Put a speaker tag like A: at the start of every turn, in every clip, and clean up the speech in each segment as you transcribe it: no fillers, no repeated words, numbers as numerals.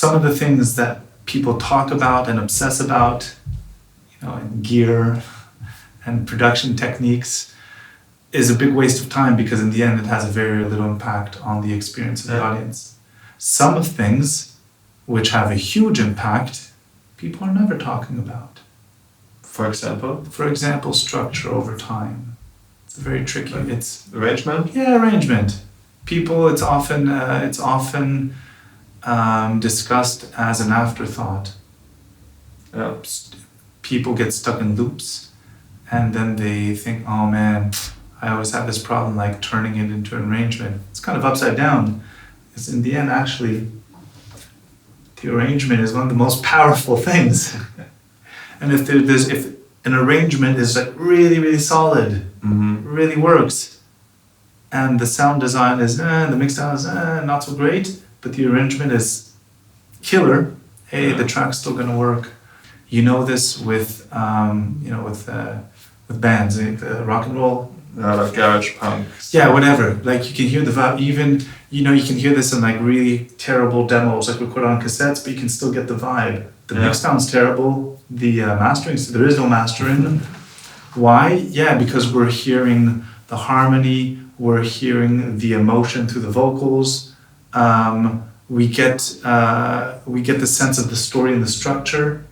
A: some of the things that people talk about and obsess about, in gear and production techniques, is a big waste of time because in the end it has very little impact on the experience of the audience. Some of things which have a huge impact, people are never talking about.
B: For example?
A: For example, structure over time. It's very tricky. It's
B: arrangement?
A: Yeah, arrangement. People, it's often discussed as an afterthought.
B: Yeah.
A: People get stuck in loops and then they think, oh man, I always have this problem like turning it into an arrangement. It's kind of upside down. Because in the end, actually, the arrangement is one of the most powerful things. And if an arrangement is like really, really solid, really works, and the sound design is, the mix down is not so great, but the arrangement is killer, the track's still gonna work. You know this with bands, rock and roll.
B: Like garage punk.
A: Yeah, whatever. Like you can hear the vibe. Even you can hear this in like really terrible demos, like recorded on cassettes, but you can still get the vibe. The mix sounds terrible. The mastering, so there is no mastering. Why? Yeah, because we're hearing the harmony. We're hearing the emotion through the vocals. We get the sense of the story and the structure.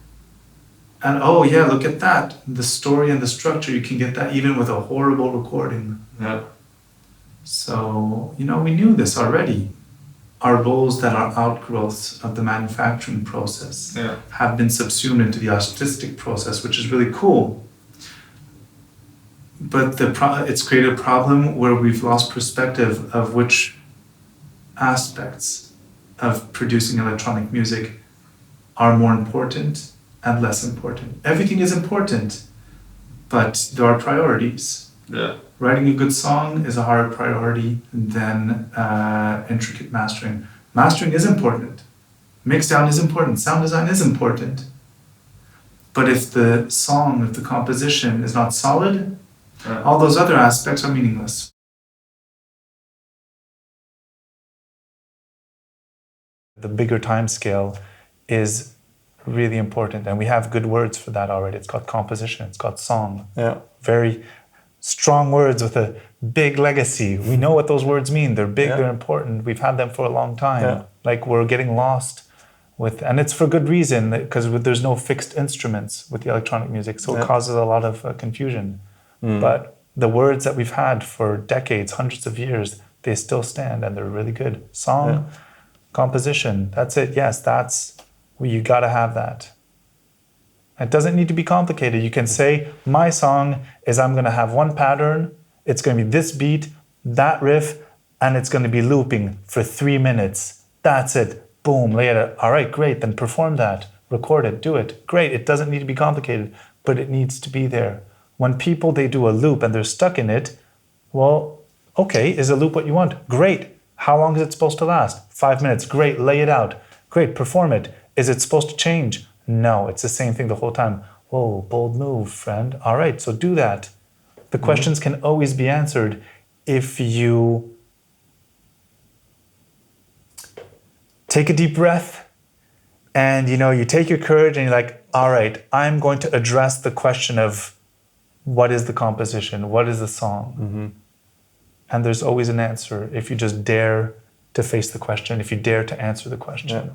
A: And look at that. The story and the structure, you can get that even with a horrible recording.
B: Yeah.
A: So, we knew this already. Our roles that are outgrowths of the manufacturing process have been subsumed into the artistic process, which is really cool. But it's created a problem where we've lost perspective of which aspects of producing electronic music are more important and less important. Everything is important, but there are priorities.
B: Yeah.
A: Writing a good song is a higher priority than intricate mastering. Mastering is important. Mixdown is important. Sound design is important. But if the composition is not solid, all those other aspects are meaningless. The bigger time scale is really important, and we have good words for that already. It's got composition, it's got song.
B: Yeah.
A: Very strong words with a big legacy. We know what those words mean. They're big, they're important. We've had them for a long time.
B: Yeah.
A: Like we're getting lost and it's for good reason, because there's no fixed instruments with the electronic music, so it causes a lot of confusion. But the words that we've had for decades, hundreds of years, they still stand and they're really good. Song, composition, that's it. Yes, you gotta have that. It doesn't need to be complicated. You can say, my song is I'm gonna have one pattern, it's gonna be this beat, that riff, and it's gonna be looping for 3 minutes. That's it. Boom, lay it out. All right, great, then perform that. Record it, do it. Great, it doesn't need to be complicated, but it needs to be there. When people, they do a loop and they're stuck in it, well, okay, is a loop what you want? Great. How long is it supposed to last? 5 minutes. Great, lay it out. Great, perform it. Is it supposed to change? No, it's the same thing the whole time. Whoa, bold move, friend. All right, so do that. The questions can always be answered if you take a deep breath and you take your courage and you're like, all right, I'm going to address the question of what is the composition? What is the song? And there's always an answer if you just dare to face the question, if you dare to answer the question.
B: Yeah.